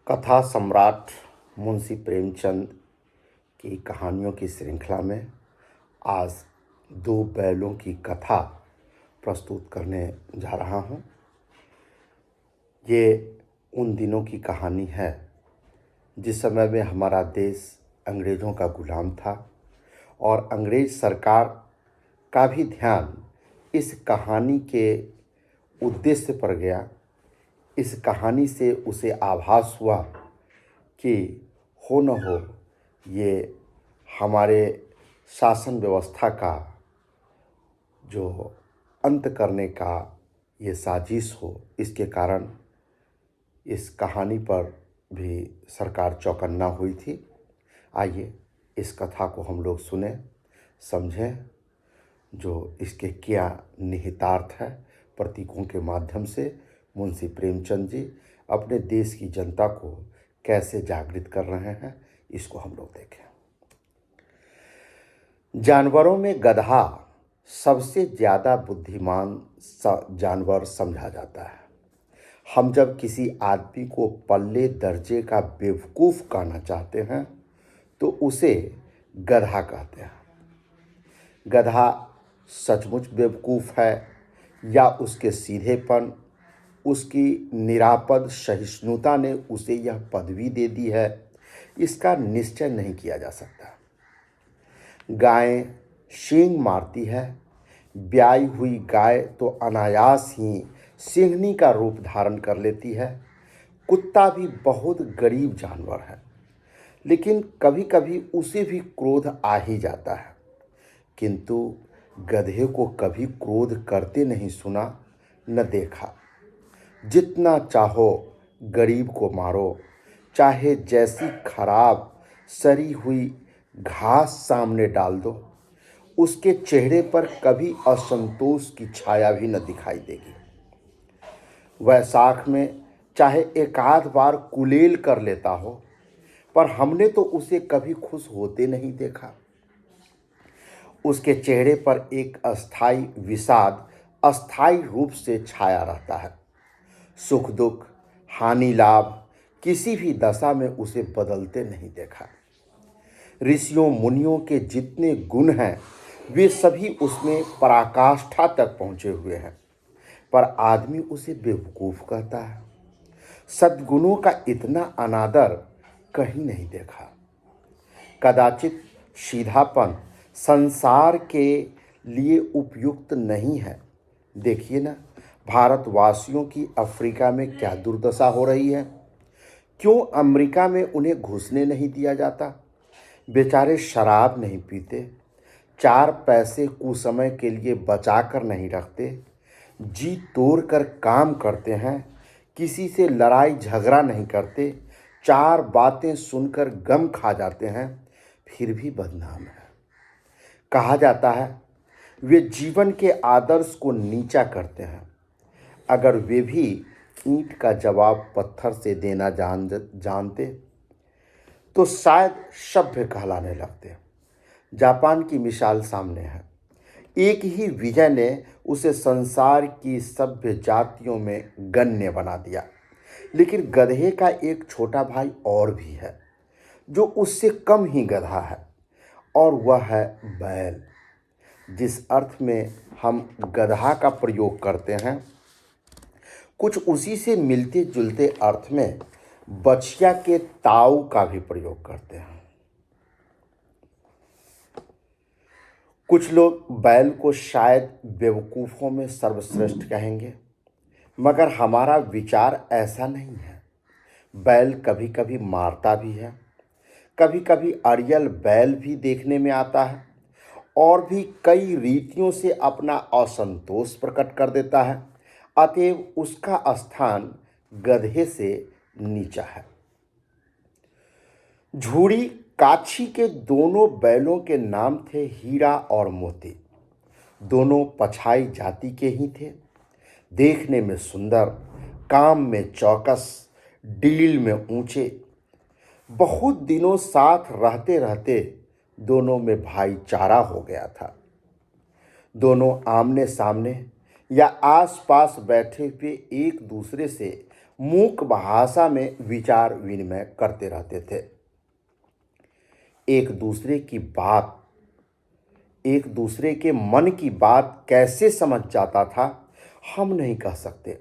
कथा सम्राट मुंशी प्रेमचंद की कहानियों की श्रृंखला में आज दो बैलों की कथा प्रस्तुत करने जा रहा हूँ। ये उन दिनों की कहानी है जिस समय में हमारा देश अंग्रेज़ों का गुलाम था और अंग्रेज़ सरकार का भी ध्यान इस कहानी के उद्देश्य पर गया। इस कहानी से उसे आभास हुआ कि हो न हो ये हमारे शासन व्यवस्था का जो अंत करने का ये साजिश हो, इसके कारण इस कहानी पर भी सरकार चौकन्ना हुई थी। आइए इस कथा को हम लोग सुने, समझें जो इसके क्या निहितार्थ है। प्रतीकों के माध्यम से मुंशी प्रेमचंद जी अपने देश की जनता को कैसे जागृत कर रहे हैं, इसको हम लोग देखें। जानवरों में गधा सबसे ज़्यादा बुद्धिमान जानवर समझा जाता है। हम जब किसी आदमी को पल्ले दर्जे का बेवकूफ़ कहना चाहते हैं तो उसे गधा कहते हैं। गधा सचमुच बेवकूफ़ है या उसके सीधेपन, उसकी निरापद सहिष्णुता ने उसे यह पदवी दे दी है, इसका निश्चय नहीं किया जा सकता। गाय सींग मारती है। ब्याई हुई गाय तो अनायास ही सिंहनी का रूप धारण कर लेती है। कुत्ता भी बहुत गरीब जानवर है, लेकिन कभी कभी उसे भी क्रोध आ ही जाता है। किंतु गधे को कभी क्रोध करते नहीं सुना न देखा। जितना चाहो गरीब को मारो, चाहे जैसी खराब सड़ी हुई घास सामने डाल दो, उसके चेहरे पर कभी असंतोष की छाया भी न दिखाई देगी। वैशाख में चाहे एकाध बार कुलेल कर लेता हो, पर हमने तो उसे कभी खुश होते नहीं देखा। उसके चेहरे पर एक अस्थाई विषाद अस्थाई रूप से छाया रहता है। सुख दुख, हानि लाभ, किसी भी दशा में उसे बदलते नहीं देखा। ऋषियों मुनियों के जितने गुण हैं वे सभी उसमें पराकाष्ठा तक पहुँचे हुए हैं, पर आदमी उसे बेवकूफ़ कहता है। सद्गुणों का इतना अनादर कहीं नहीं देखा। कदाचित सीधापन संसार के लिए उपयुक्त नहीं है। देखिए ना, भारतवासियों की अफ्रीका में क्या दुर्दशा हो रही है। क्यों अमेरिका में उन्हें घुसने नहीं दिया जाता। बेचारे शराब नहीं पीते, 4 पैसे कुसमय के लिए बचा कर नहीं रखते, जी तोड़ कर काम करते हैं, किसी से लड़ाई झगड़ा नहीं करते, 4 बातें सुनकर गम खा जाते हैं, फिर भी बदनाम है। कहा जाता है वे जीवन के आदर्श को नीचा करते हैं। अगर वे भी ईंट का जवाब पत्थर से देना जानते तो शायद सभ्य कहलाने लगते। जापान की मिसाल सामने है। एक ही विजय ने उसे संसार की सभ्य जातियों में गण्य बना दिया। लेकिन गधे का एक छोटा भाई और भी है जो उससे कम ही गधा है, और वह है बैल। जिस अर्थ में हम गधा का प्रयोग करते हैं, कुछ उसी से मिलते जुलते अर्थ में बछिया के ताऊ का भी प्रयोग करते हैं। कुछ लोग बैल को शायद बेवकूफ़ों में सर्वश्रेष्ठ कहेंगे, मगर हमारा विचार ऐसा नहीं है। बैल कभी कभी मारता भी है, कभी कभी अड़ियल बैल भी देखने में आता है, और भी कई रीतियों से अपना असंतोष प्रकट कर देता है। अतएव उसका स्थान गधे से नीचा है। झूड़ी काछी के दोनों बैलों के नाम थे हीरा और मोती। दोनों पछाई जाति के ही थे। देखने में सुंदर, काम में चौकस, डील में ऊंचे। बहुत दिनों साथ रहते रहते दोनों में भाईचारा हो गया था। दोनों आमने सामने या आसपास बैठे हुए एक दूसरे से मूक भाषा में विचार विनिमय करते रहते थे। एक दूसरे की बात, एक दूसरे के मन की बात कैसे समझ जाता था हम नहीं कह सकते।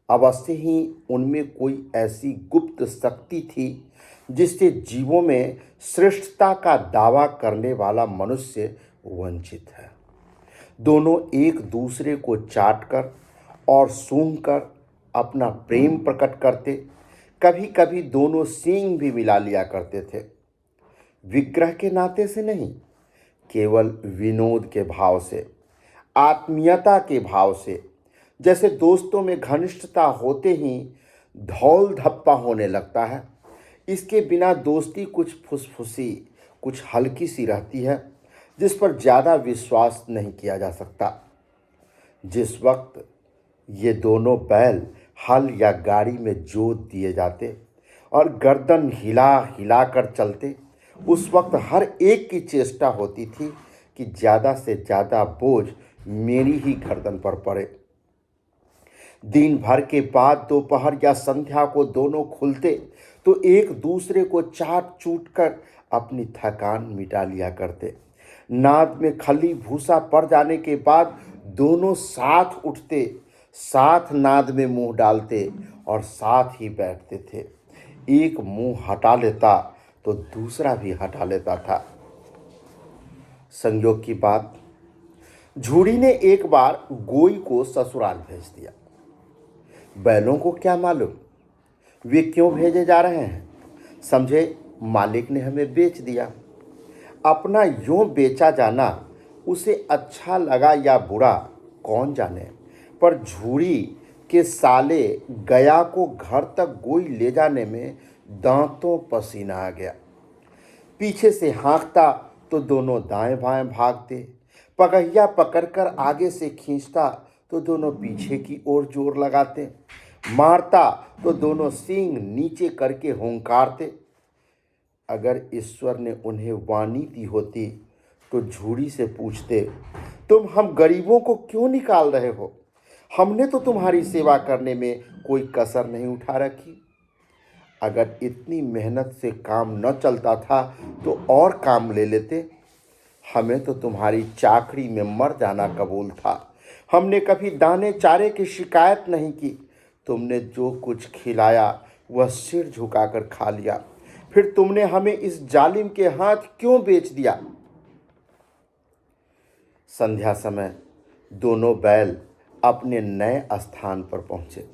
अवश्य ही उनमें कोई ऐसी गुप्त शक्ति थी जिससे जीवों में श्रेष्ठता का दावा करने वाला मनुष्य वंचित है। दोनों एक दूसरे को चाटकर और सूंघकर अपना प्रेम प्रकट करते। कभी कभी दोनों सींग भी मिला लिया करते थे, विग्रह के नाते से नहीं, केवल विनोद के भाव से, आत्मीयता के भाव से। जैसे दोस्तों में घनिष्ठता होते ही धौल धप्पा होने लगता है, इसके बिना दोस्ती कुछ फुसफुसी, कुछ हल्की सी रहती है, जिस पर ज़्यादा विश्वास नहीं किया जा सकता। जिस वक्त ये दोनों बैल हल या गाड़ी में जोत दिए जाते और गर्दन हिला हिला कर चलते, उस वक्त हर एक की चेष्टा होती थी कि ज़्यादा से ज़्यादा बोझ मेरी ही गर्दन पर पड़े। दिन भर के बाद दोपहर या संध्या को दोनों खुलते तो एक दूसरे को चाट चूट कर अपनी थकान मिटा लिया करते। नाद में खली भूसा पड़ जाने के बाद दोनों साथ उठते, साथ नाद में मुंह डालते और साथ ही बैठते थे। एक मुंह हटा लेता तो दूसरा भी हटा लेता था। संयोग की बात, झूड़ी ने एक बार गोई को ससुराल भेज दिया। बैलों को क्या मालूम वे क्यों भेजे जा रहे हैं। समझे मालिक ने हमें बेच दिया। अपना यूं बेचा जाना उसे अच्छा लगा या बुरा कौन जाने, पर झूड़ी के साले गया को घर तक गोई ले जाने में दांतों पसीना आ गया। पीछे से हाँकता तो दोनों दाएं बाएं भागते, पगहिया पकड़कर आगे से खींचता तो दोनों पीछे की ओर जोर लगाते, मारता तो दोनों सींग नीचे करके हुंकारते। अगर ईश्वर ने उन्हें वाणी दी होती तो झूड़ी से पूछते, तुम हम गरीबों को क्यों निकाल रहे हो? हमने तो तुम्हारी सेवा करने में कोई कसर नहीं उठा रखी। अगर इतनी मेहनत से काम न चलता था तो और काम ले लेते। हमें तो तुम्हारी चाकरी में मर जाना कबूल था। हमने कभी दाने चारे की शिकायत नहीं की। तुमने जो कुछ खिलाया वह सिर झुकाकर खा लिया। फिर तुमने हमें इस जालिम के हाथ क्यों बेच दिया? संध्या समय दोनों बैल अपने नए स्थान पर पहुंचे।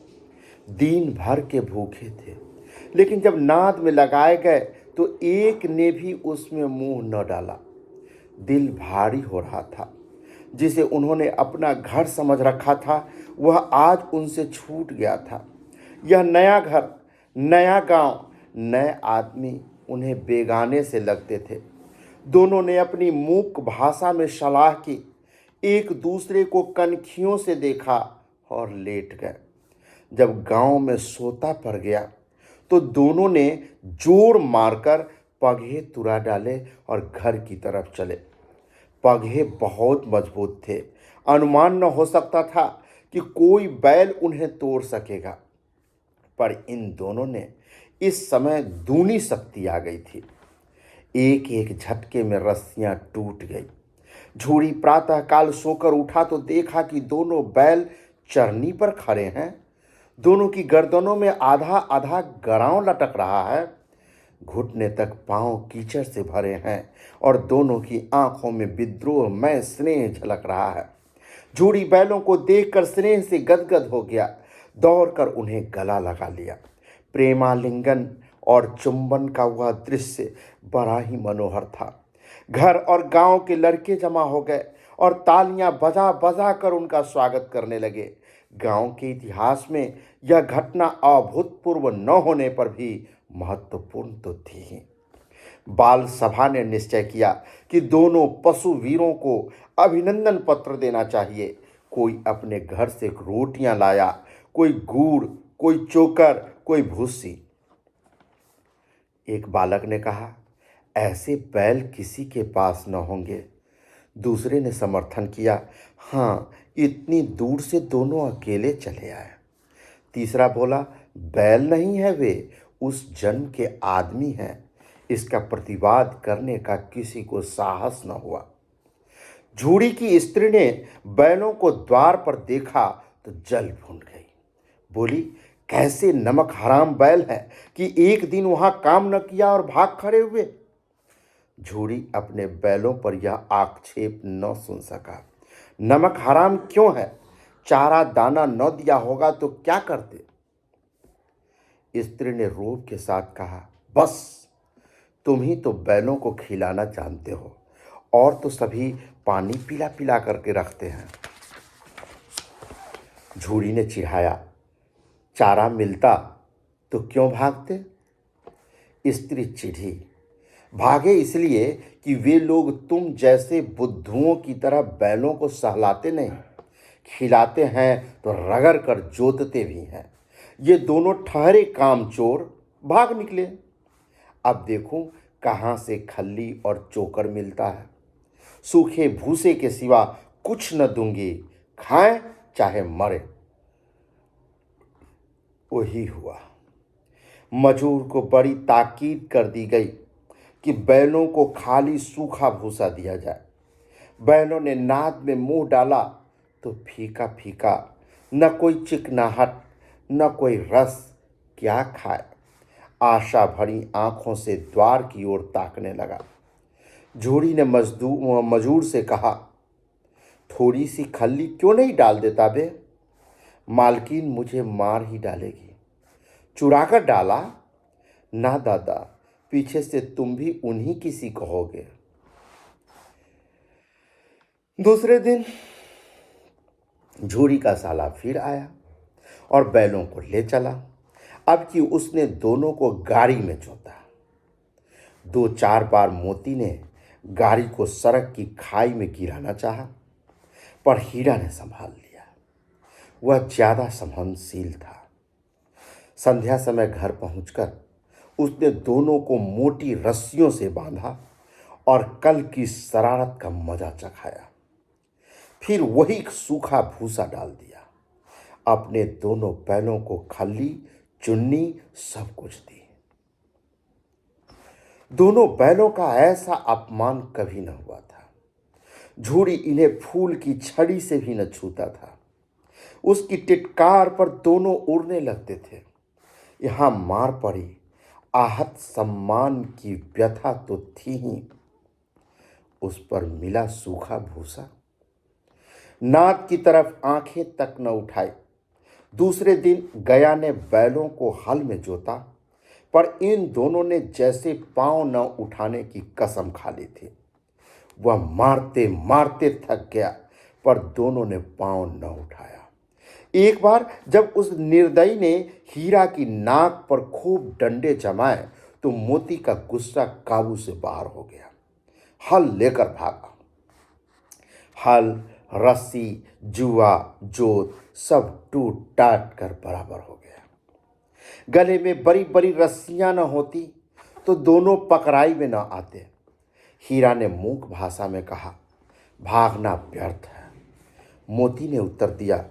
दिन भर के भूखे थे, लेकिन जब नाद में लगाए गए तो एक ने भी उसमें मुंह न डाला। दिल भारी हो रहा था। जिसे उन्होंने अपना घर समझ रखा था वह आज उनसे छूट गया था। यह नया घर, नया गांव, नए आदमी उन्हें बेगाने से लगते थे। दोनों ने अपनी मूक भाषा में सलाह की, एक दूसरे को कनखियों से देखा और लेट गए। जब गांव में सोता पड़ गया तो दोनों ने जोर मारकर पगहे तुरा डाले और घर की तरफ चले। पगहे बहुत मजबूत थे। अनुमान न हो सकता था कि कोई बैल उन्हें तोड़ सकेगा, पर इन दोनों ने इस समय दूनी शक्ति आ गई थी। एक एक झटके में रस्सियां टूट गई। झूड़ी प्रातःकाल सोकर उठा तो देखा कि दोनों बैल चरनी पर खड़े हैं। दोनों की गर्दनों में आधा आधा गरांव लटक रहा है। घुटने तक पांव कीचड़ से भरे हैं और दोनों की आंखों में विद्रोह में स्नेह झलक रहा है। झूड़ी बैलों को देखकर स्नेह से गदगद हो गया, दौड़कर उन्हें गला लगा लिया। प्रेमालिंगन और चुंबन का वह दृश्य बड़ा ही मनोहर था। घर और गांव के लड़के जमा हो गए और तालियां बजा बजा कर उनका स्वागत करने लगे। गांव के इतिहास में यह घटना अभूतपूर्व न होने पर भी महत्वपूर्ण तो थी ही। बाल सभा ने निश्चय किया कि दोनों पशु वीरों को अभिनंदन पत्र देना चाहिए। कोई अपने घर से रोटियां लाया, कोई गुड़, कोई चोकर, कोई भूसी। एक बालक ने कहा, ऐसे बैल किसी के पास न होंगे। दूसरे ने समर्थन किया, हाँ, इतनी दूर से दोनों अकेले चले आए। तीसरा बोला, बैल नहीं है वे, उस जन्म के आदमी हैं। इसका प्रतिवाद करने का किसी को साहस न हुआ। झूड़ी की स्त्री ने बैलों को द्वार पर देखा तो जल भून गई। बोली, कैसे नमक हराम बैल है कि एक दिन वहां काम न किया और भाग खड़े हुए। झूड़ी अपने बैलों पर यह आक्षेप न सुन सका। नमक हराम क्यों है? चारा दाना न दिया होगा तो क्या करते? स्त्री ने रोब के साथ कहा, बस तुम ही तो बैलों को खिलाना जानते हो, और तो सभी पानी पिला पिला करके रखते हैं। झूड़ी ने चिढ़ाया, चारा मिलता तो क्यों भागते? स्त्री चिढ़ी, भागे इसलिए कि वे लोग तुम जैसे बुद्धुओं की तरह बैलों को सहलाते नहीं, खिलाते हैं तो रगड़ कर जोतते भी हैं। ये दोनों ठहरे कामचोर भाग निकले। अब देखूं कहाँ से खल्ली और चोकर मिलता है। सूखे भूसे के सिवा कुछ न दूंगी, खाएं चाहे मरे। वही हुआ। मजूर को बड़ी ताकीद कर दी गई कि बैलों को खाली सूखा भूसा दिया जाए। बैलों ने नाद में मुंह डाला तो फीका फीका, न कोई चिकनाहट न कोई रस, क्या खाए। आशा भरी आंखों से द्वार की ओर ताकने लगा। झूड़ी ने मजूर से कहा, थोड़ी सी खल्ली क्यों नहीं डाल देता बे? मालकिन मुझे मार ही डालेगी। चुराकर डाला? ना दादा, पीछे से तुम भी उन्हीं की सी कहोगे। दूसरे दिन झूड़ी का साला फिर आया और बैलों को ले चला। अब कि उसने दोनों को गाड़ी में जोता। 2-4 बार मोती ने गाड़ी को सड़क की खाई में गिराना चाहा, पर हीरा ने संभाल लिया। वह ज्यादा संहनशील था। संध्या समय घर पहुंचकर उसने दोनों को मोटी रस्सियों से बांधा और कल की शरारत का मजा चखाया। फिर वही सूखा भूसा डाल दिया। अपने दोनों बैलों को खल्ली चुन्नी सब कुछ दी। दोनों बैलों का ऐसा अपमान कभी न हुआ था। झूड़ी इन्हें फूल की छड़ी से भी न छूता था। उसकी टिटकार पर दोनों उड़ने लगते थे। यहां मार पड़ी, आहत सम्मान की व्यथा तो थी ही, उस पर मिला सूखा भूसा। नाद की तरफ आंखें तक न उठाई। दूसरे दिन गया ने बैलों को हल में जोता, पर इन दोनों ने जैसे पांव न उठाने की कसम खा ली थी। वह मारते मारते थक गया, पर दोनों ने पांव न उठाया। एक बार जब उस निर्दयी ने हीरा की नाक पर खूब डंडे जमाए तो मोती का गुस्सा काबू से बाहर हो गया। हल लेकर भागा। हल, रस्सी, जुआ, जोत सब टूट टाट कर बराबर हो गया। गले में बड़ी बड़ी रस्सियां न होती तो दोनों पकड़ाई में न आते। हीरा ने मूक भाषा में कहा, भागना व्यर्थ है। मोती ने उत्तर दिया,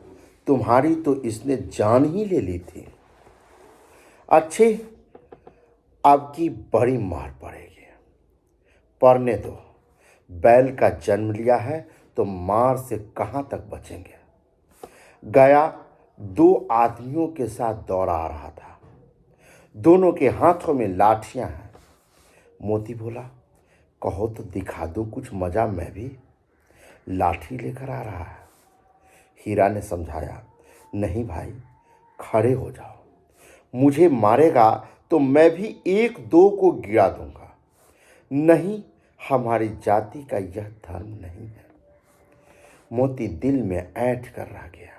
तुम्हारी तो इसने जान ही ले ली थी। अच्छी, अब की बड़ी मार पड़ेगी। पढ़ने दो, बैल का जन्म लिया है तो मार से कहां तक बचेंगे। गया 2 आदमियों के साथ दौड़ा आ रहा था। दोनों के हाथों में लाठियां हैं। मोती बोला, कहो तो दिखा दो कुछ मजा, मैं भी लाठी लेकर आ रहा है। हीरा ने समझाया, नहीं भाई, खड़े हो जाओ। मुझे मारेगा तो मैं भी 1-2 को गिरा दूंगा। नहीं, हमारी जाति का यह धर्म नहीं है। मोती दिल में ऐंठ कर रह गया।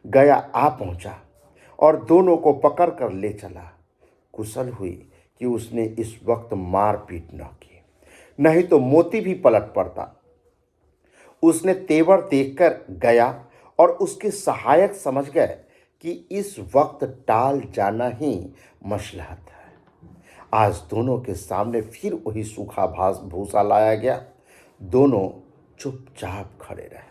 गया आ पहुंचा और दोनों को पकड़ कर ले चला। कुशल हुई कि उसने इस वक्त मारपीट न की, नहीं तो मोती भी पलट पड़ता। उसने तेवर देखकर गया और उसके सहायक समझ गए कि इस वक्त टाल जाना ही मसलहत है। आज दोनों के सामने फिर वही सूखा भूसा लाया गया। दोनों चुपचाप खड़े रहे।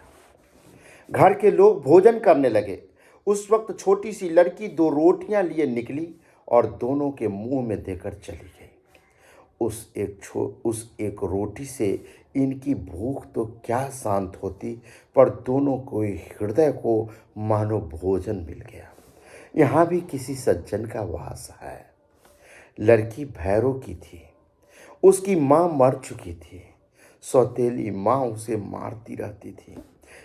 घर के लोग भोजन करने लगे। उस वक्त छोटी सी लड़की 2 रोटियां लिए निकली और दोनों के मुंह में देकर चली गई। उस एक रोटी से इनकी भूख तो क्या शांत होती, पर दोनों को हृदय को मानो भोजन मिल गया। यहाँ भी किसी सज्जन का वास है। लड़की भैरों की थी, उसकी माँ मर चुकी थी। सौतेली माँ उसे मारती रहती थी,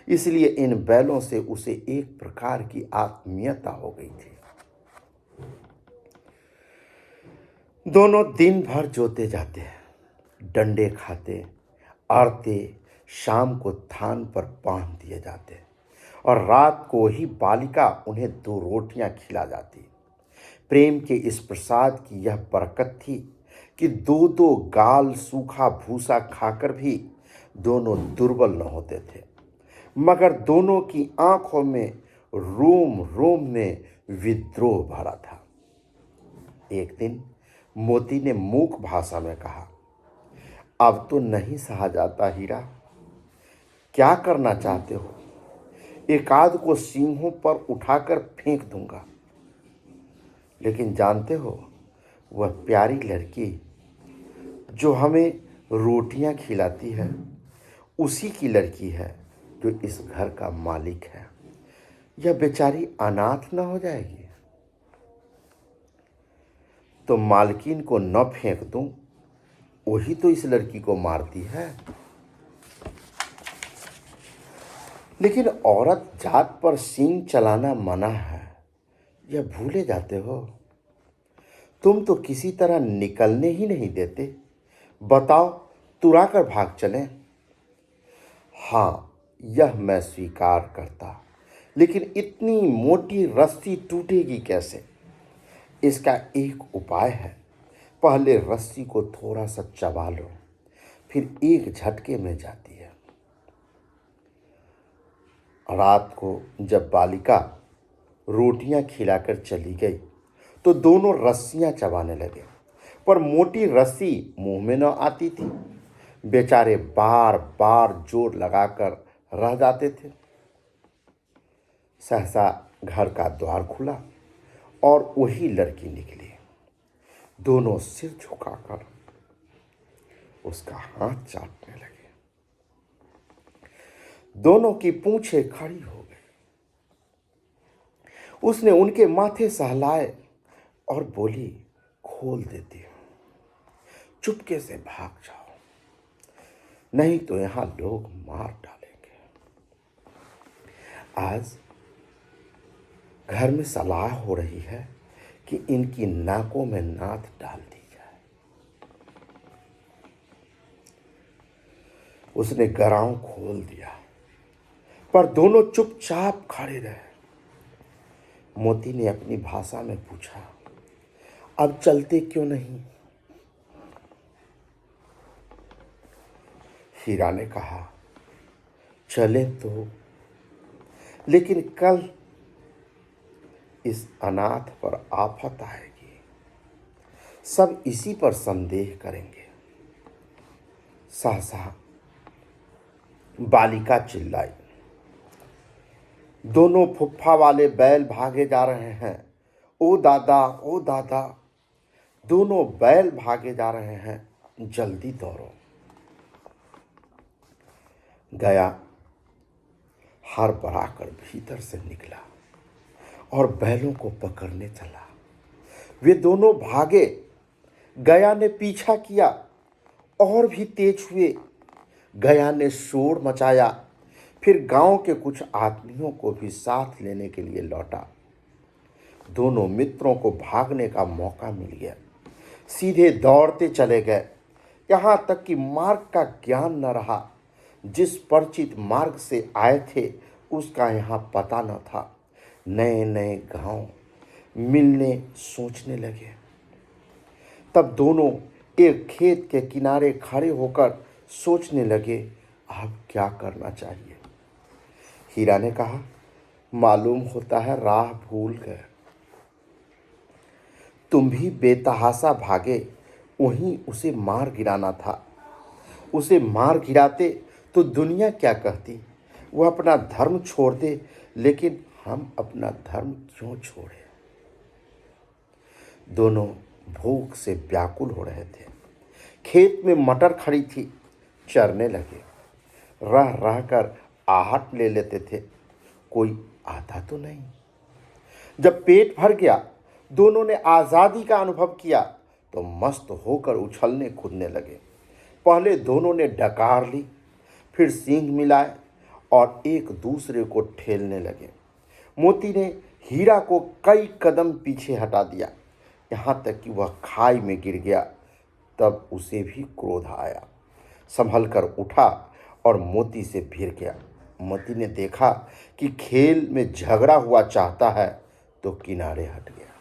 इसलिए इन बैलों से उसे एक प्रकार की आत्मीयता हो गई थी। दोनों दिन भर जोते जाते, डंडे खाते, आरते, शाम को थान पर बांध दिए जाते और रात को ही बालिका उन्हें 2 रोटियां खिला जाती। प्रेम के इस प्रसाद की यह बरकत थी कि 2-2 गाल सूखा भूसा खाकर भी दोनों दुर्बल न होते थे, मगर दोनों की आंखों में रोम रोम में विद्रोह भरा था। एक दिन मोती ने मूक भाषा में कहा, अब तो नहीं सहा जाता हीरा, क्या करना चाहते हो? एकाध को सींगों पर उठाकर फेंक दूंगा। लेकिन जानते हो, वह प्यारी लड़की जो हमें रोटियां खिलाती है, उसी की लड़की है जो इस घर का मालिक है। यह बेचारी अनाथ न हो जाएगी? तो मालकिन को न फेंक दूं, वही तो इस लड़की को मारती है। लेकिन औरत जात पर सींग चलाना मना है, यह भूले जाते हो। तुम तो किसी तरह निकलने ही नहीं देते। बताओ, तुरा कर भाग चलें? हाँ, यह मैं स्वीकार करता, लेकिन इतनी मोटी रस्सी टूटेगी कैसे? इसका एक उपाय है। पहले रस्सी को थोड़ा सा चबा लो, फिर एक झटके में जाती है। रात को जब बालिका रोटियां खिलाकर चली गई तो दोनों रस्सियां चबाने लगे, पर मोटी रस्सी मुंह में न आती थी। बेचारे बार बार जोर लगाकर रह जाते थे। सहसा घर का द्वार खुला और वही लड़की निकली। दोनों सिर झुकाकर उसका हाथ चाटने लगे। दोनों की पूंछें खड़ी हो गई। उसने उनके माथे सहलाए और बोली, खोल देती हूं, चुपके से भाग जाओ, नहीं तो यहां लोग मार डालेंगे। आज घर में सलाह हो रही है कि इनकी नाकों में नाथ डाल दी जाए। उसने गराव खोल दिया, पर दोनों चुपचाप खड़े रहे। मोती ने अपनी भाषा में पूछा, अब चलते क्यों नहीं? हीरा ने कहा, चले तो, लेकिन कल इस अनाथ पर आफत आएगी, सब इसी पर संदेह करेंगे। सहसा बालिका चिल्लाई, दोनों फुफ्फा वाले बैल भागे जा रहे हैं, ओ दादा, ओ दादा। दोनों बैल भागे जा रहे हैं, जल्दी दौड़ो। गया हर बराकर भीतर से निकला और बैलों को पकड़ने चला। वे दोनों भागे, गया ने पीछा किया और भी तेज हुए। गया ने शोर मचाया, फिर गांव के कुछ आदमियों को भी साथ लेने के लिए लौटा। दोनों मित्रों को भागने का मौका मिल गया, सीधे दौड़ते चले गए, यहां तक कि मार्ग का ज्ञान न रहा। जिस परिचित मार्ग से आए थे उसका यहाँ पता न था। नए नए गांव मिलने सोचने लगे। तब दोनों एक खेत के किनारे खड़े होकर सोचने लगे, अब क्या करना चाहिए। हीरा ने कहा, मालूम होता है राह भूल गए। तुम भी बेतहासा भागे, वहीं उसे मार गिराना था। उसे मार गिराते तो दुनिया क्या कहती? वह अपना धर्म छोड़ दे, लेकिन हम अपना धर्म क्यों छोड़े। दोनों भूख से व्याकुल हो रहे थे। खेत में मटर खड़ी थी, चरने लगे। रह रह कर आहट ले लेते थे, कोई आता तो नहीं। जब पेट भर गया, दोनों ने आज़ादी का अनुभव किया तो मस्त होकर उछलने कूदने लगे। पहले दोनों ने डकार ली, फिर सींग मिलाए और एक दूसरे को ठेलने लगे। मोती ने हीरा को कई कदम पीछे हटा दिया, यहाँ तक कि वह खाई में गिर गया। तब उसे भी क्रोध आया, संभल कर उठा और मोती से भिड़ गया। मोती ने देखा कि खेल में झगड़ा हुआ चाहता है तो किनारे हट गया।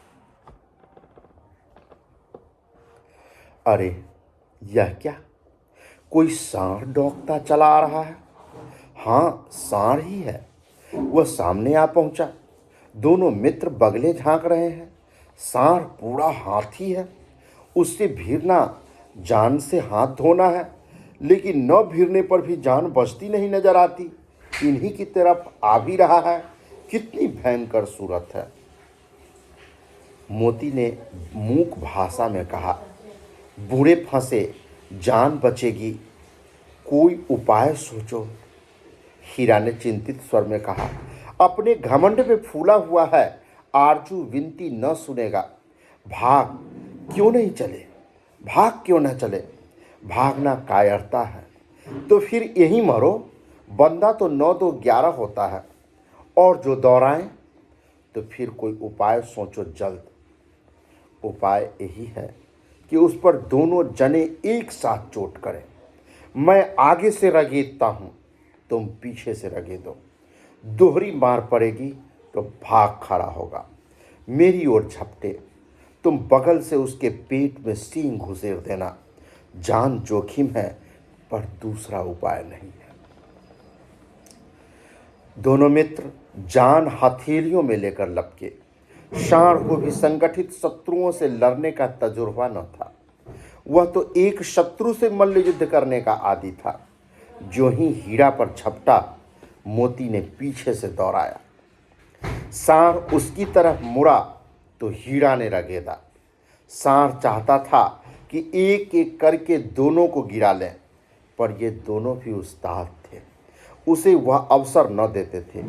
अरे यह क्या, कोई सांड डौंकता चला आ रहा है। हाँ, सांड ही है। वह सामने आ पहुंचा। दोनों मित्र बगले झांक रहे हैं। सांड पूरा हाथी है, उससे भिड़ना जान से हाथ धोना है, लेकिन न भिड़ने पर भी जान बचती नहीं नजर आती। इन्हीं की तरफ आ भी रहा है। कितनी भयंकर सूरत है। मोती ने मूक भाषा में कहा, बूढ़े फंसे, जान बचेगी, कोई उपाय सोचो। हीरा ने चिंतित स्वर में कहा, अपने घमंड में फूला हुआ है, आरजू विनती न सुनेगा। भाग क्यों नहीं चले, भाग क्यों न चले। भागना कायरता है तो फिर यहीं मरो। बंदा तो 9 2 11 होता है, और जो दौड़ाएं तो फिर कोई उपाय सोचो जल्द। उपाय यही है कि उस पर दोनों जने एक साथ चोट करें। मैं आगे से रगेदता हूं, तुम पीछे से रगेदो। दोहरी मार पड़ेगी तो भाग खड़ा होगा। मेरी ओर झपटे, तुम बगल से उसके पेट में सींग घुसेड़ देना। जान जोखिम है पर दूसरा उपाय नहीं है। दोनों मित्र जान हथेलियों में लेकर लपके। सांड को भी संगठित शत्रुओं से लड़ने का तजुर्बा न था। वह तो एक शत्रु से मल्ल युद्ध करने का आदी था। जो ही हीरा पर झपटा, मोती ने पीछे से दौड़ाया। सांड उसकी तरफ मुड़ा तो हीरा ने रगेदा। सांड चाहता था कि एक एक करके दोनों को गिरा लें, पर ये दोनों भी उस्ताद थे, उसे वह अवसर न देते थे।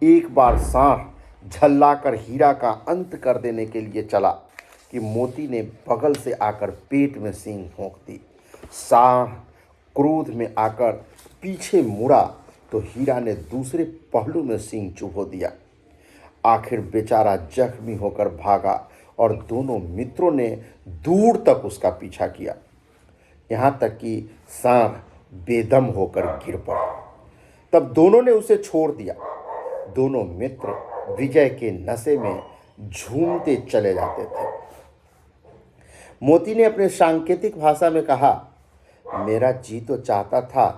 एक बार सांड झल्लाकर हीरा का अंत कर देने के लिए चला कि मोती ने बगल से आकर पेट में सींग भोंक दी। सांड क्रोध में आकर पीछे मुड़ा तो हीरा ने दूसरे पहलू में सींग चुभो दिया। आखिर बेचारा जख्मी होकर भागा और दोनों मित्रों ने दूर तक उसका पीछा किया, यहाँ तक कि सांड बेदम होकर गिर पड़ा। तब दोनों ने उसे छोड़ दिया। दोनों मित्र विजय के नशे में झूमते चले जाते थे। मोती ने अपने सांकेतिक भाषा में कहा, मेरा जी तो चाहता था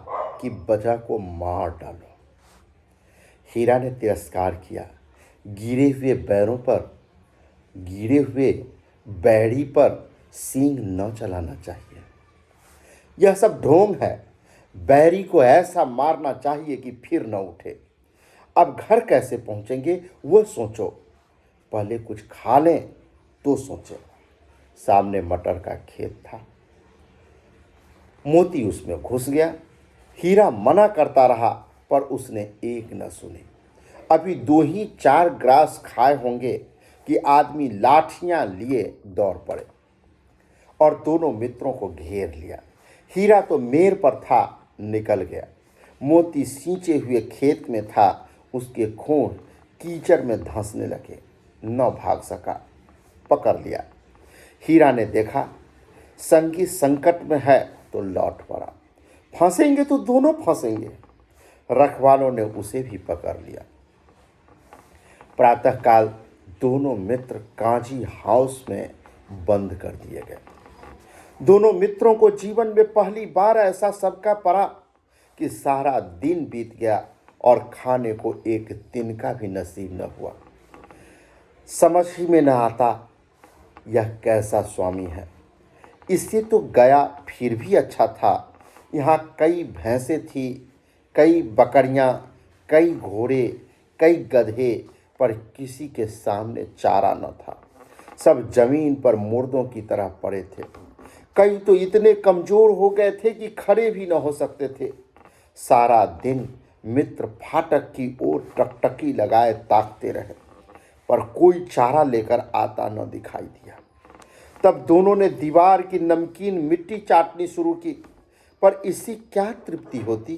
कि बजा को मार डालो। हीरा ने तिरस्कार किया। गिरे हुए बैड़ी पर सींग न चलाना चाहिए। यह सब ढोंग है। बैरी को ऐसा मारना चाहिए कि फिर न उठे। अब घर कैसे पहुंचेंगे वो सोचो, पहले कुछ खा लें तो सोचें। सामने मटर का खेत था। मोती उसमें घुस गया। हीरा मना करता रहा पर उसने एक न सुनी। अभी 2 ही 4 ग्रास खाए होंगे कि आदमी लाठियां लिए दौड़ पड़े और दोनों मित्रों को घेर लिया। हीरा तो मेर पर था, निकल गया। मोती सींचे हुए खेत में था। उसके खून कीचड़ में धंसने लगे। न भाग सका, पकड़ लिया। हीरा ने देखा संगी संकट में है तो लौट पड़ा। फंसेंगे तो दोनों फंसेंगे। रखवालों ने उसे भी पकड़ लिया। प्रातःकाल दोनों मित्र कांजी हाउस में बंद कर दिए गए। दोनों मित्रों को जीवन में पहली बार ऐसा सबका पड़ा कि सारा दिन बीत गया और खाने को एक तिनका भी नसीब न हुआ। समझ ही में न आता यह कैसा स्वामी है। इससे तो गया फिर भी अच्छा था। यहाँ कई भैंसें थी, कई बकरियाँ, कई घोड़े, कई गधे, पर किसी के सामने चारा न था। सब जमीन पर मुर्दों की तरह पड़े थे। कई तो इतने कमजोर हो गए थे कि खड़े भी न हो सकते थे। सारा दिन मित्र फाटक की ओर टकटकी लगाए ताकते रहे, पर कोई चारा लेकर आता न दिखाई दिया। तब दोनों ने दीवार की नमकीन मिट्टी चाटनी शुरू की, पर इससे क्या तृप्ति होती।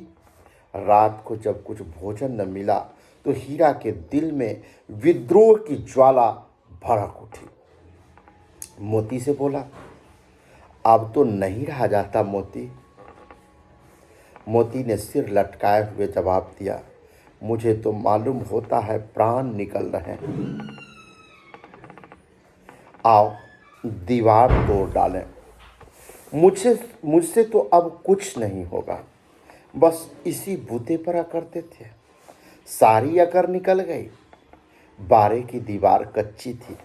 रात को जब कुछ भोजन न मिला तो हीरा के दिल में विद्रोह की ज्वाला भड़क उठी। मोती से बोला, अब तो नहीं रहा जाता मोती। मोती ने सिर लटकाए हुए जवाब दिया, मुझे तो मालूम होता है प्राण निकल रहे हैं। आओ दीवार तोड़ डालें। मुझसे तो अब कुछ नहीं होगा। बस इसी बूते पर करते थे। सारी अकड़ निकल गई। बारे की दीवार कच्ची थी।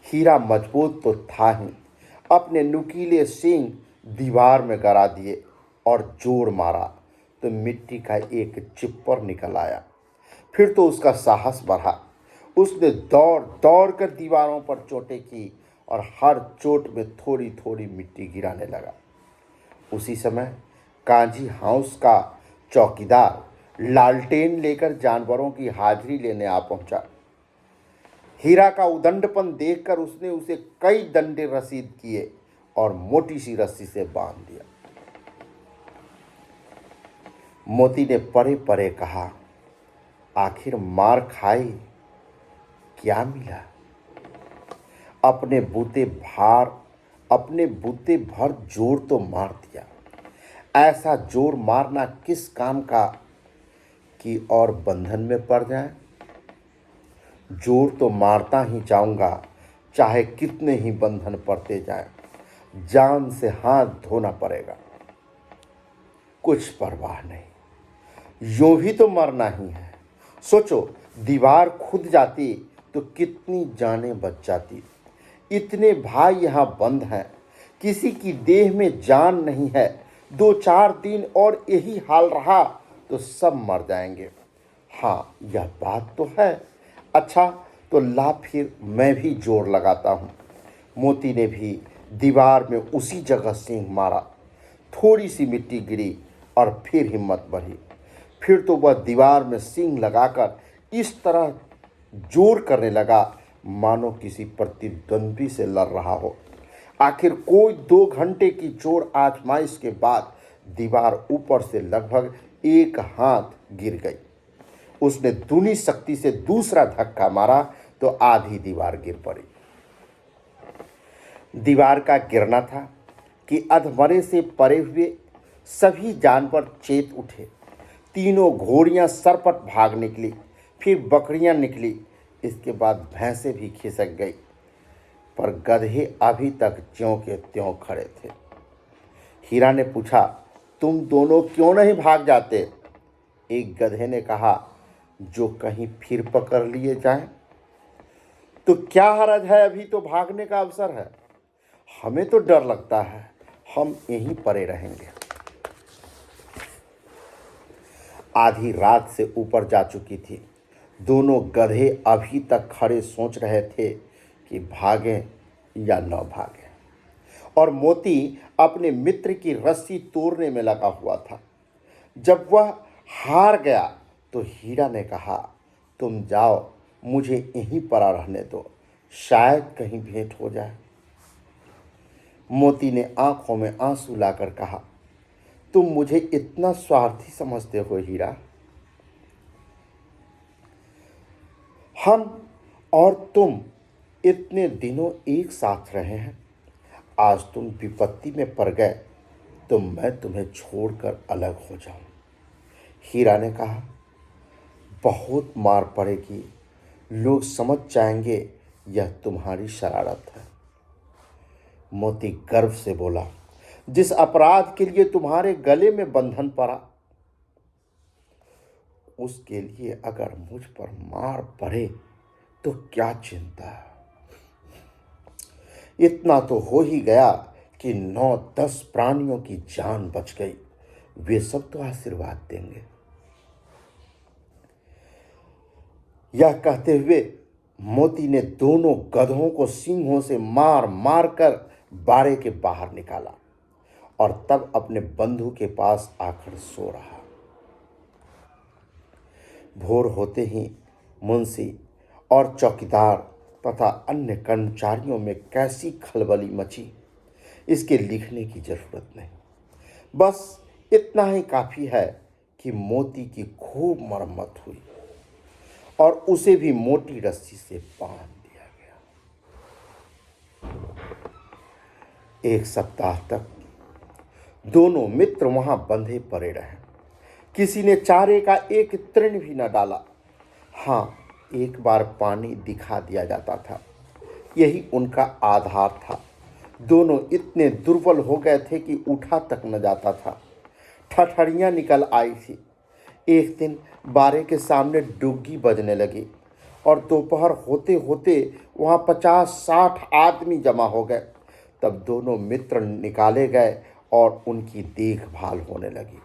हीरा मजबूत तो था ही, अपने नुकीले सींग दीवार में गड़ा दिए और जोर मारा तो मिट्टी का एक चिप्पर निकल आया। फिर तो उसका साहस बढ़ा। उसने दौड़ दौड़ कर दीवारों पर चोटें की और हर चोट में थोड़ी थोड़ी मिट्टी गिराने लगा। उसी समय कांजी हाउस का चौकीदार लालटेन लेकर जानवरों की हाजिरी लेने आ पहुंचा। हीरा का उदंडपन देखकर उसने उसे कई डंडे रसीद किए और मोटी सी रस्सी से बांध दिया। मोती ने परे परे कहा, आखिर मार खाई, क्या मिला। अपने बूते भर जोर तो मार दिया। ऐसा जोर मारना किस काम का कि और बंधन में पड़ जाए। जोर तो मारता ही जाऊंगा, चाहे कितने ही बंधन पड़ते जाए। जान से हाथ धोना पड़ेगा। कुछ परवाह नहीं, यूं भी तो मरना ही है। सोचो, दीवार खुद जाती तो कितनी जानें बच जाती। इतने भाई यहाँ बंद हैं, किसी की देह में जान नहीं है। 2-4 दिन और यही हाल रहा तो सब मर जाएंगे। हाँ, यह बात तो है। अच्छा, तो ला फिर मैं भी जोर लगाता हूँ। मोती ने भी दीवार में उसी जगह सींग मारा। थोड़ी सी मिट्टी गिरी और फिर हिम्मत बढ़ी। फिर तो वह दीवार में सींग लगाकर इस तरह जोर करने लगा मानो किसी प्रतिद्वंद्वी से लड़ रहा हो। आखिर कोई 2 घंटे की जोर आजमाइश के बाद दीवार ऊपर से लगभग 1 हाथ गिर गई। उसने दूनी शक्ति से दूसरा धक्का मारा तो आधी दीवार गिर पड़ी। दीवार का गिरना था कि अधमरे से परे हुए सभी जानवर चेत उठे। तीनों घोड़ियां सरपट भाग निकली, फिर बकरियां निकली, इसके बाद भैंसें भी खिसक गई, पर गधे अभी तक ज्यों के त्यों खड़े थे। हीरा ने पूछा, तुम दोनों क्यों नहीं भाग जाते। एक गधे ने कहा, जो कहीं फिर पकड़ लिए जाएं। तो क्या हरज है, अभी तो भागने का अवसर है। हमें तो डर लगता है, हम यहीं पड़े रहेंगे। आधी रात से ऊपर जा चुकी थी। दोनों गधे अभी तक खड़े सोच रहे थे कि भागें या न भागें, और मोती अपने मित्र की रस्सी तोड़ने में लगा हुआ था। जब वह हार गया तो हीरा ने कहा, तुम जाओ, मुझे यहीं पड़ा रहने दो, शायद कहीं भेंट हो जाए। मोती ने आंखों में आंसू लाकर कहा, तुम मुझे इतना स्वार्थी समझते हो हीरा। हम और तुम इतने दिनों एक साथ रहे हैं। आज तुम विपत्ति में पड़ गए तो मैं तुम्हें छोड़कर अलग हो जाऊं। हीरा ने कहा, बहुत मार पड़ेगी, लोग समझ जाएंगे यह तुम्हारी शरारत है। मोती गर्व से बोला, जिस अपराध के लिए तुम्हारे गले में बंधन पड़ा, उसके लिए अगर मुझ पर मार पड़े तो क्या चिंता। इतना तो हो ही गया कि 9-10 प्राणियों की जान बच गई। वे सब तो आशीर्वाद देंगे। यह कहते हुए मोती ने दोनों गधों को सींगों से मार मार कर बाड़े के बाहर निकाला और तब अपने बंधु के पास आकर सो रहा। भोर होते ही मुंशी और चौकीदार तथा अन्य कर्मचारियों में कैसी खलबली मची, इसके लिखने की जरूरत नहीं। बस इतना ही काफी है कि मोती की खूब मरम्मत हुई और उसे भी मोटी रस्सी से बांध दिया गया। एक सप्ताह तक दोनों मित्र वहां बंधे पड़े रहे। किसी ने चारे का एक तृण भी न डाला। हाँ, एक बार पानी दिखा दिया जाता था, यही उनका आधार था। दोनों इतने दुर्बल हो गए थे कि उठा तक न जाता था। ठठरियाँ निकल आई थी। एक दिन बारे के सामने डुग्गी बजने लगी और दोपहर होते होते वहाँ 50-60 आदमी जमा हो गए। तब दोनों मित्र निकाले गए और उनकी देखभाल होने लगी।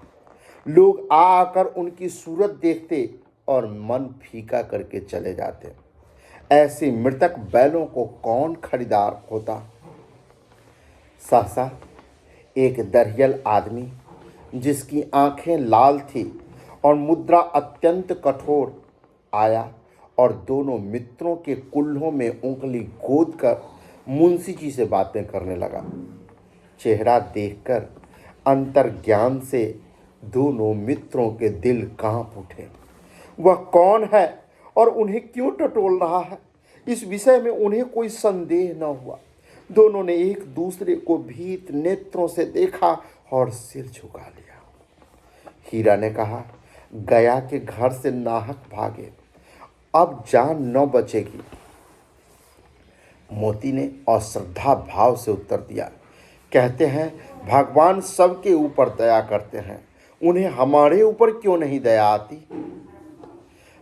लोग आकर उनकी सूरत देखते और मन फीका करके चले जाते। ऐसे मृतक बैलों को कौन खरीदार होता। सहसा एक दरियल आदमी, जिसकी आंखें लाल थी और मुद्रा अत्यंत कठोर, आया और दोनों मित्रों के कुल्हों में उंगली गोद कर मुंशी जी से बातें करने लगा। चेहरा देखकर अंतर्ज्ञान से दोनों मित्रों के दिल कांप उठे। वह कौन है और उन्हें क्यों टटोल रहा है, इस विषय में उन्हें कोई संदेह न हुआ। दोनों ने एक दूसरे को भीत नेत्रों से देखा और सिर झुका लिया। हीरा ने कहा, गया के घर से नाहक भागे, अब जान न बचेगी। मोती ने अश्रद्धा भाव से उत्तर दिया, कहते हैं भगवान सबके ऊपर दया करते हैं, उन्हें हमारे ऊपर क्यों नहीं दया आती।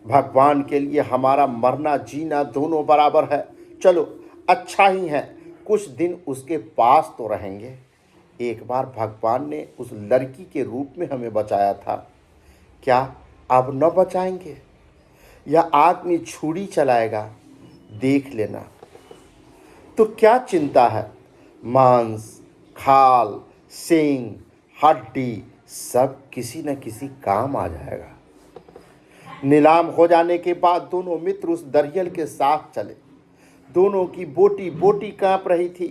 भगवान के लिए हमारा मरना जीना दोनों बराबर है। चलो अच्छा ही है, कुछ दिन उसके पास तो रहेंगे। एक बार भगवान ने उस लड़की के रूप में हमें बचाया था, क्या अब न बचाएंगे। यह आदमी छुरी चलाएगा, देख लेना। तो क्या चिंता है, मांस, खाल, सींग, हड्डी सब किसी न किसी काम आ जाएगा। नीलाम हो जाने के बाद दोनों मित्र उस दरियल के साथ चले। दोनों की बोटी बोटी कांप रही थी।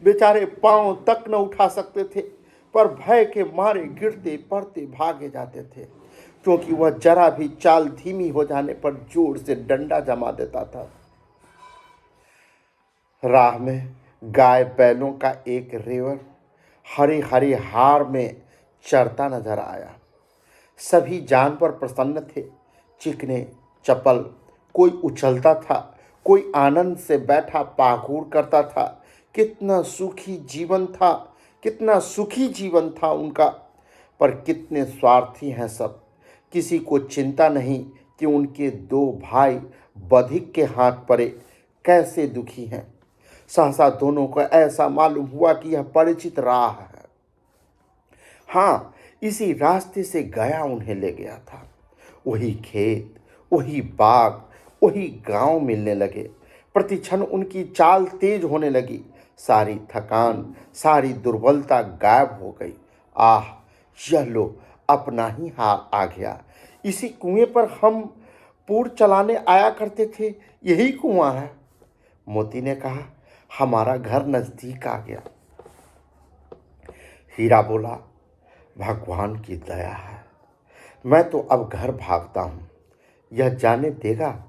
बेचारे पांव तक न उठा सकते थे, पर भय के मारे गिरते पड़ते भागे जाते थे, क्योंकि वह जरा भी चाल धीमी हो जाने पर जोर से डंडा जमा देता था। राह में गाय बैलों का एक रेवड़ हरे हरे हार में चरता नजर आया। सभी जान पर प्रसन्न थे, चिकने चपल, कोई उछलता था, कोई आनंद से बैठा पाघूर करता था। कितना सुखी जीवन था, कितना सुखी जीवन था उनका। पर कितने स्वार्थी हैं सब। किसी को चिंता नहीं कि उनके दो भाई बधिक के हाथ पड़े, कैसे दुखी हैं। सहसा दोनों को ऐसा मालूम हुआ कि यह परिचित राह है। हाँ, इसी रास्ते से गया उन्हें ले गया था। वही खेत, वही बाग, वही गांव मिलने लगे। प्रतिक्षण उनकी चाल तेज होने लगी। सारी थकान, सारी दुर्बलता गायब हो गई। आह, यह लो अपना ही हार आ गया। इसी कुएं पर हम पूर चलाने आया करते थे, यही कुआं है। मोती ने कहा, हमारा घर नजदीक आ गया। हीरा बोला, भगवान की दया है, मैं तो अब घर भागता हूँ। यह जाने देगा,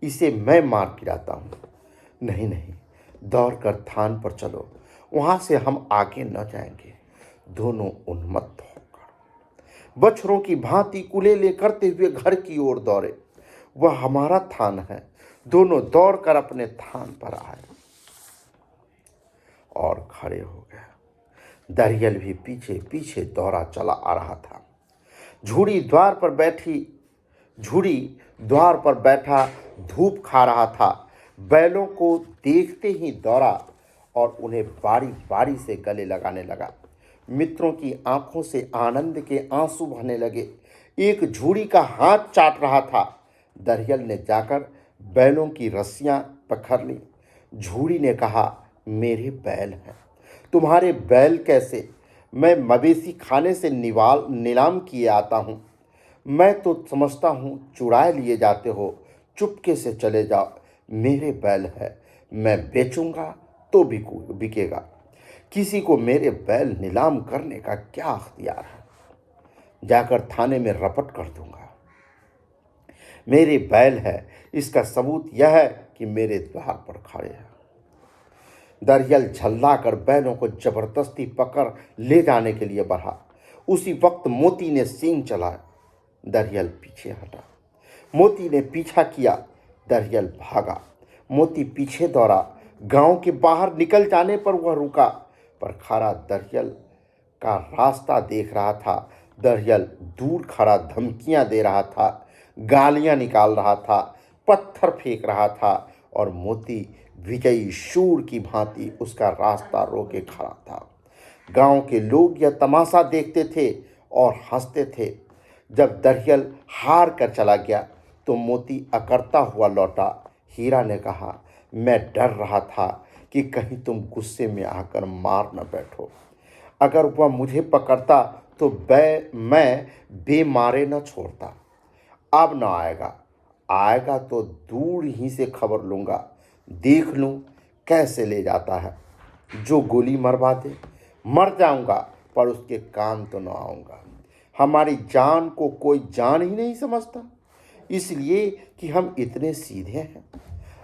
इसे मैं मार गिराता हूँ। नहीं नहीं, दौड़ कर थान पर चलो, वहाँ से हम आगे न जाएंगे। दोनों उन्मत्त होकर बछड़ों की भांति कुलेले करते हुए घर की ओर दौड़े। वह हमारा थान है। दोनों दौड़कर अपने थान पर आए और खड़े हो गए। दरियल भी पीछे पीछे दौड़ा चला आ रहा था। झूड़ी द्वार पर बैठा धूप खा रहा था। बैलों को देखते ही दौड़ा और उन्हें बारी बारी से गले लगाने लगा। मित्रों की आंखों से आनंद के आंसू बहने लगे। एक झूड़ी का हाथ चाट रहा था। दरियल ने जाकर बैलों की रस्सियां पकड़ ली। झूड़ी ने कहा, मेरे बैल हैं। तुम्हारे बैल कैसे? मैं मवेशी खाने से नीलाम किए आता हूँ। मैं तो समझता हूँ चुराए लिए जाते हो। चुपके से चले जाओ। मेरे बैल है, मैं बेचूंगा तो बिकेगा। किसी को मेरे बैल नीलाम करने का क्या अख्तियार है? जाकर थाने में रपट कर दूंगा। मेरे बैल है, इसका सबूत यह है कि मेरे द्वार पर खड़े हैं। दरियल झल्ला कर बैलों को जबरदस्ती पकड़ ले जाने के लिए बढ़ा। उसी वक्त मोती ने सींग चलाया। दरियल पीछे हटा। मोती ने पीछा किया। दरियल भागा। मोती पीछे दौड़ा। गांव के बाहर निकल जाने पर वह रुका, पर खारा दरियल का रास्ता देख रहा था। दरियल दूर खड़ा धमकियां दे रहा था, गालियां निकाल रहा था, पत्थर फेंक रहा था, और मोती विजयी शूर की भांति उसका रास्ता रोके खड़ा था। गांव के लोग यह तमाशा देखते थे और हंसते थे। जब दरियल हार कर चला गया तो मोती अकड़ता हुआ लौटा। हीरा ने कहा, मैं डर रहा था कि कहीं तुम गुस्से में आकर मार न बैठो। अगर वह मुझे पकड़ता तो मैं बेमारे न छोड़ता। अब न आएगा। आएगा तो दूर ही से खबर लूँगा, देख लूँ कैसे ले जाता है। जो गोली मरवा दे, मर जाऊँगा, पर उसके काम तो न आऊँगा। हमारी जान को कोई जान ही नहीं समझता, इसलिए कि हम इतने सीधे हैं।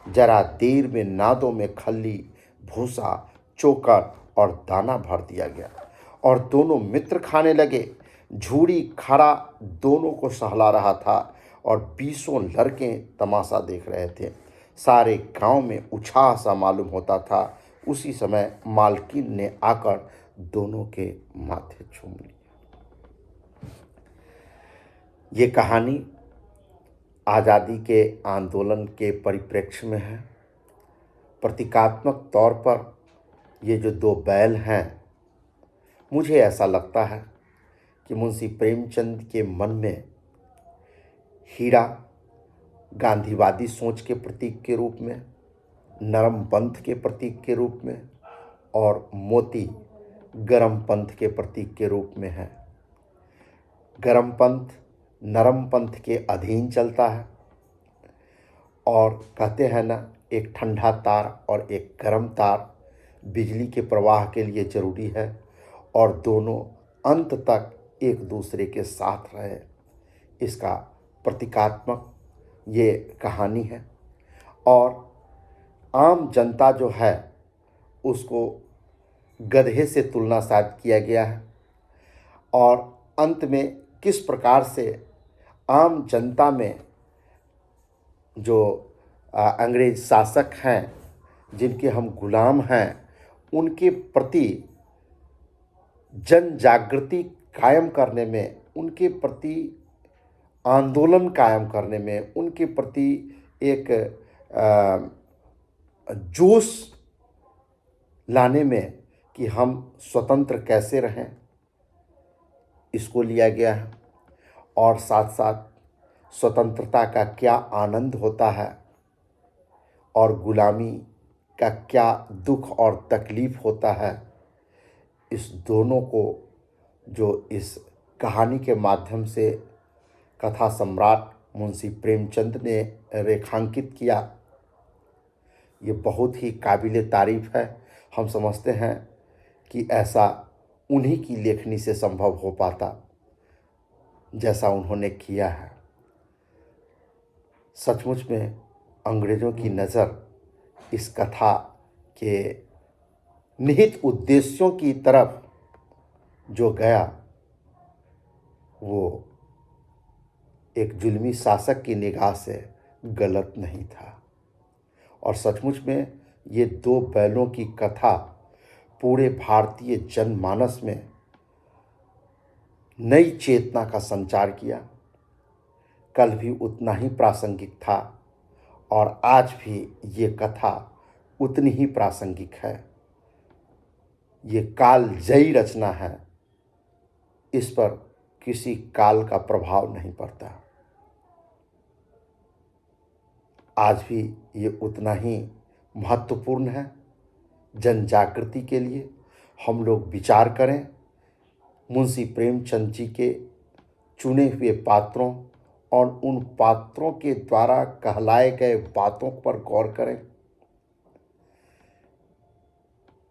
जरा देर में नादों में खल्ली, भूसा, चोकर और दाना भर दिया गया और दोनों मित्र खाने लगे। झूड़ी खड़ा दोनों को सहला रहा था और 20 लड़के तमाशा देख रहे थे। सारे गांव में उत्साह सा मालूम होता था। उसी समय मालकिन ने आकर दोनों के माथे चूम लिए। ये कहानी आज़ादी के आंदोलन के परिप्रेक्ष्य में है। प्रतीकात्मक तौर पर ये जो दो बैल हैं, मुझे ऐसा लगता है कि मुंशी प्रेमचंद के मन में हीरा गांधीवादी सोच के प्रतीक के रूप में, नरम पंथ के प्रतीक के रूप में, और मोती गरम पंथ के प्रतीक के रूप में है। गरम पंथ नरम पंथ के अधीन चलता है, और कहते हैं ना, एक ठंडा तार और एक गर्म तार बिजली के प्रवाह के लिए ज़रूरी है, और दोनों अंत तक एक दूसरे के साथ रहे। इसका प्रतीकात्मक ये कहानी है। और आम जनता जो है उसको गधे से तुलना शायद किया गया है, और अंत में किस प्रकार से आम जनता में जो अंग्रेज शासक हैं, जिनके हम गुलाम हैं, उनके प्रति जन जागृति कायम करने में, उनके प्रति आंदोलन कायम करने में, उनके प्रति एक जोश लाने में कि हम स्वतंत्र कैसे रहें, इसको लिया गया है। और साथ साथ स्वतंत्रता का क्या आनंद होता है और गुलामी का क्या दुख और तकलीफ़ होता है, इस दोनों को जो इस कहानी के माध्यम से कथा सम्राट मुंशी प्रेमचंद ने रेखांकित किया, ये बहुत ही काबिल तारीफ़ है। हम समझते हैं कि ऐसा उन्हीं की लेखनी से संभव हो पाता जैसा उन्होंने किया है। सचमुच में अंग्रेज़ों की नज़र इस कथा के निहित उद्देश्यों की तरफ जो गया, वो एक जुल्मी शासक की निगाह से गलत नहीं था। और सचमुच में ये दो बैलों की कथा पूरे भारतीय जनमानस में नई चेतना का संचार किया। कल भी उतना ही प्रासंगिक था और आज भी ये कथा उतनी ही प्रासंगिक है। ये कालजयी रचना है, इस पर किसी काल का प्रभाव नहीं पड़ता। आज भी ये उतना ही महत्वपूर्ण है। जन जागृति के लिए हम लोग विचार करें, मुंशी प्रेमचंद जी के चुने हुए पात्रों और उन पात्रों के द्वारा कहलाए गए बातों पर गौर करें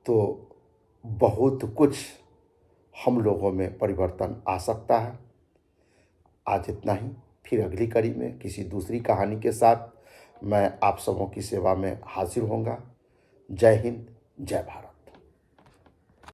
तो बहुत कुछ हम लोगों में परिवर्तन आ सकता है। आज इतना ही, फिर अगली कड़ी में किसी दूसरी कहानी के साथ मैं आप सबों की सेवा में हाजिर होऊंगा। जय हिंद, जय भारत।